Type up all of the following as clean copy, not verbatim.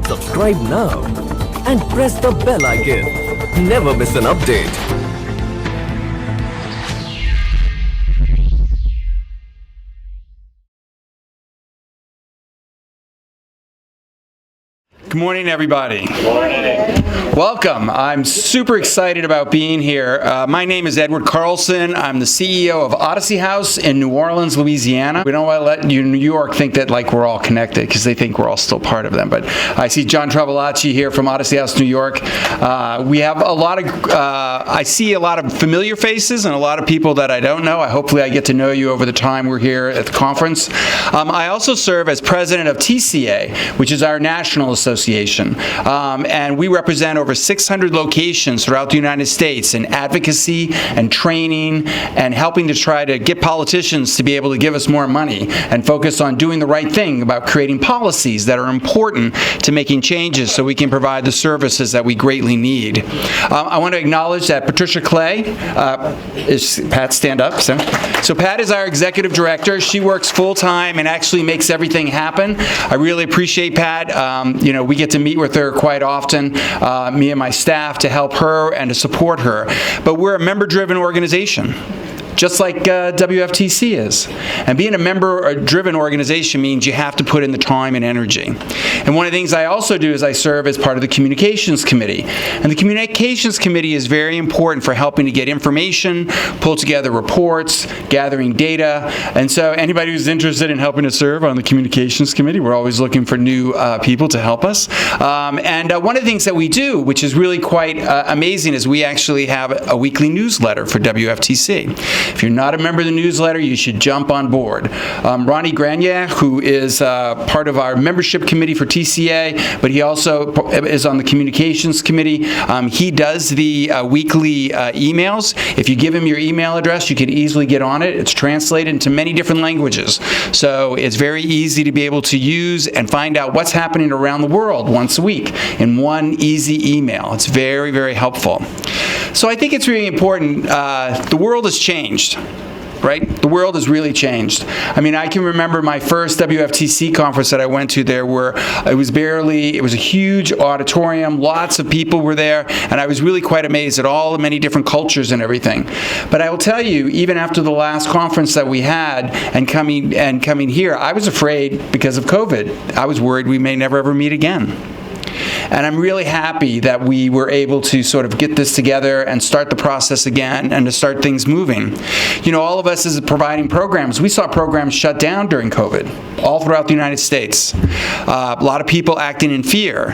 Subscribe now and press the bell icon. Never miss an update. Good morning, everybody. Good morning. Welcome. I'm super excited about being here. My name is Edward Carlson. I'm the CEO of Odyssey House in New Orleans, Louisiana. We don't want to let New York think that like we're all connected because they think we're all still part of them. But I see John Travelacci here from Odyssey House, New York. We have a lot of, I see a lot of familiar faces and a lot of people that I don't know. Hopefully I get to know you over the time we're here at the conference. I also serve as president of TCA, which is our national association. And we represent over 600 locations throughout the United States in advocacy and training and helping to try to get politicians to be able to give us more money and focus on doing the right thing about creating policies that are important to making changes so we can provide the services that we greatly need. I want to acknowledge that Patricia Clay is, Pat, stand up. So Pat is our executive director. She works full-time and actually makes everything happen. I really appreciate Pat. We get to meet with her quite often, me and my staff, to help her and to support her. But we're a member-driven organization, just like WFTC is. And being a member-driven organization means you have to put in the time and energy. And one of the things I also do is I serve as part of the Communications Committee. And the Communications Committee is very important for helping to get information, pull together reports, gathering data. And so anybody who's interested in helping to serve on the Communications Committee, we're always looking for new people to help us. And one of the things that we do, which is really quite amazing, is we actually have a weekly newsletter for WFTC. If you're not a member of the newsletter, you should jump on board. Ronnie Grenier, who is part of our membership committee for TCA, but he also is on the communications committee. He does the weekly emails. If you give him your email address, you can easily get on it. It's translated into many different languages. So it's very easy to be able to use and find out what's happening around the world once a week in one easy email. It's very, very helpful. So I think it's really important. The world has changed. Right? The world has really changed. I mean, I can remember my first WFTC conference that I went to there where it was a huge auditorium, lots of people were there, and I was really quite amazed at all the many different cultures and everything. But I will tell you, even after the last conference that we had and coming here, I was afraid because of COVID. I was worried we may never ever meet again. And I'm really happy that we were able to sort of get this together and start the process again and to start things moving. All of us as providing programs, we saw programs shut down during COVID all throughout the United States. A lot of people acting in fear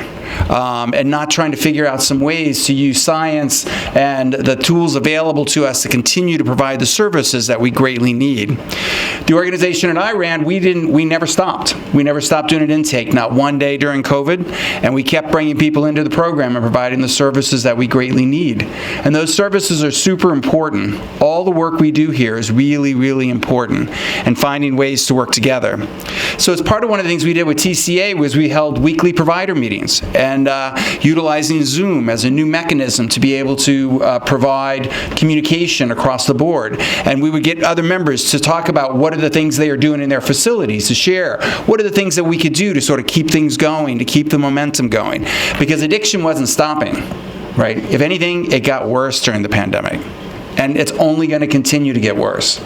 and not trying to figure out some ways to use science and the tools available to us to continue to provide the services that we greatly need. The organization that I ran, we never stopped. We never stopped doing an intake, not one day during COVID, and we kept bringing people into the program and providing the services that we greatly need. And those services are super important. All the work we do here is really, really important, and finding ways to work together. So as part of one of the things we did with TCA was we held weekly provider meetings and utilizing Zoom as a new mechanism to be able to provide communication across the board. And we would get other members to talk about what are the things they are doing in their facilities, to share what are the things that we could do to sort of keep things going, to keep the momentum going. Because addiction wasn't stopping, right? If anything, it got worse during the pandemic. And it's only going to continue to get worse.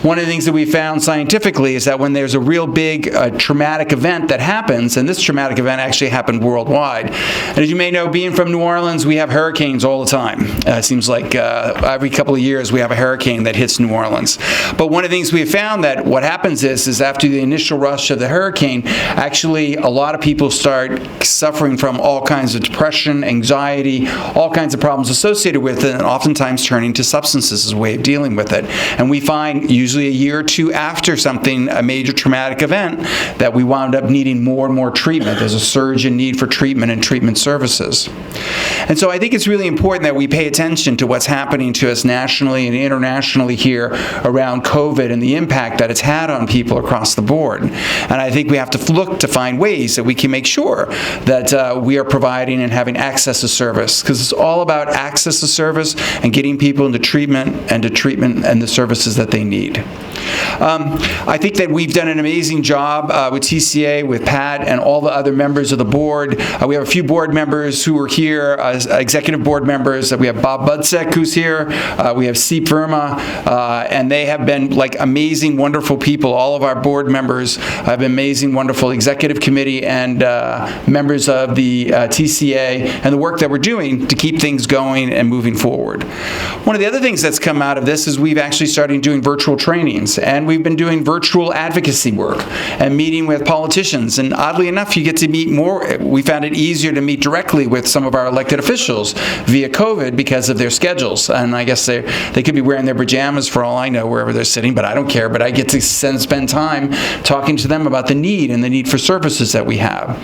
One of the things that we found scientifically is that when there's a real big traumatic event that happens, and this traumatic event actually happened worldwide, and as you may know, being from New Orleans, we have hurricanes all the time. It seems like every couple of years we have a hurricane that hits New Orleans. But one of the things we have found that what happens is after the initial rush of the hurricane, actually a lot of people start suffering from all kinds of depression, anxiety, all kinds of problems associated with it, and oftentimes turning to substances as a way of dealing with it. And we find usually a year or two after a major traumatic event, that we wound up needing more and more treatment. There's a surge in need for treatment and treatment services. And so I think it's really important that we pay attention to what's happening to us nationally and internationally here around COVID and the impact that it's had on people across the board. And I think we have to look to find ways that we can make sure that we are providing and having access to service, because it's all about access to service and getting people into treatment and the services that they need. I think that we've done an amazing job with TCA, with Pat, and all the other members of the board. We have a few board members who are here, executive board members. We have Bob Budsek, who's here. We have SPYM, and they have been like amazing, wonderful people. All of our board members have been amazing, wonderful executive committee and members of the TCA, and the work that we're doing to keep things going and moving forward. One of the other things that's come out of this is we've actually started doing virtual trainings, and we've been doing virtual advocacy work and meeting with politicians. And oddly enough, you get to meet more. We found it easier to meet directly with some of our elected officials via COVID because of their schedules. And I guess they could be wearing their pajamas for all I know wherever they're sitting, but I don't care. But I get to spend time talking to them about the need and the need for services that we have.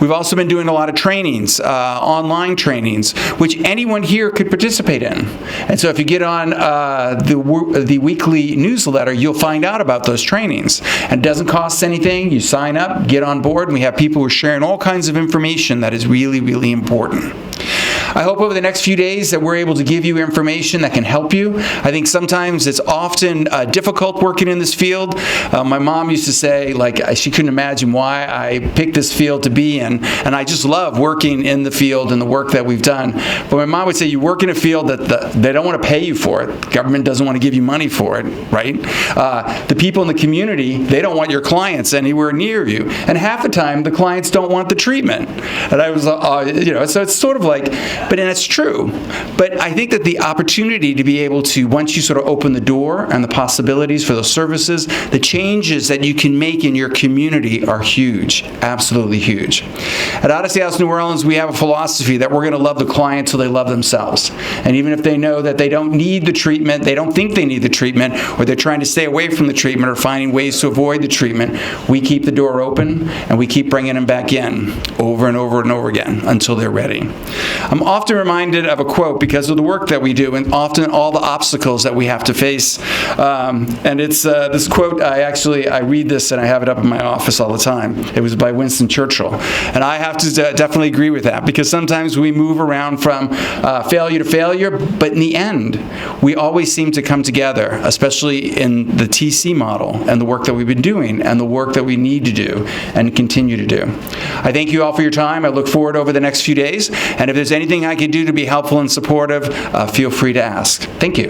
We've also been doing a lot of trainings, online trainings, which anyone here could participate in. And so if you get on the weekly newsletter, you'll find out about those trainings. And it doesn't cost anything. You sign up, get on board, and we have people who are sharing all kinds of information that is really, really important. I hope over the next few days that we're able to give you information that can help you. I think sometimes it's often difficult working in this field. My mom used to say, like, she couldn't imagine why I picked this field to be in, and I just love working in the field and the work that we've done. But my mom would say, you work in a field that they don't want to pay you for it. The government doesn't want to give you money for it, right? The people in the community, they don't want your clients anywhere near you. And half the time, the clients don't want the treatment. And I was, so it's sort of like, and it's true. But I think that the opportunity to be able to, once you sort of open the door and the possibilities for those services, the changes that you can make in your community are huge, absolutely huge. At Odyssey House New Orleans, we have a philosophy that we're going to love the client till they love themselves. And even if they know that they don't need the treatment, they don't think they need the treatment, or they're trying to stay away from the treatment or finding ways to avoid the treatment, we keep the door open and we keep bringing them back in over and over and over again until they're ready. I'm often reminded of a quote because of the work that we do and often all the obstacles that we have to face. And it's this quote, I read this and I have it up in my office all the time. It was by Winston Churchill. And I have to definitely agree with that because sometimes we move around from failure to failure, but in the end, we always seem to come together, especially in the TC model and the work that we've been doing and the work that we need to do and continue to do. I thank you all for your time. I look forward over the next few days. And if there's anything I can do to be helpful and supportive, feel free to ask. Thank you.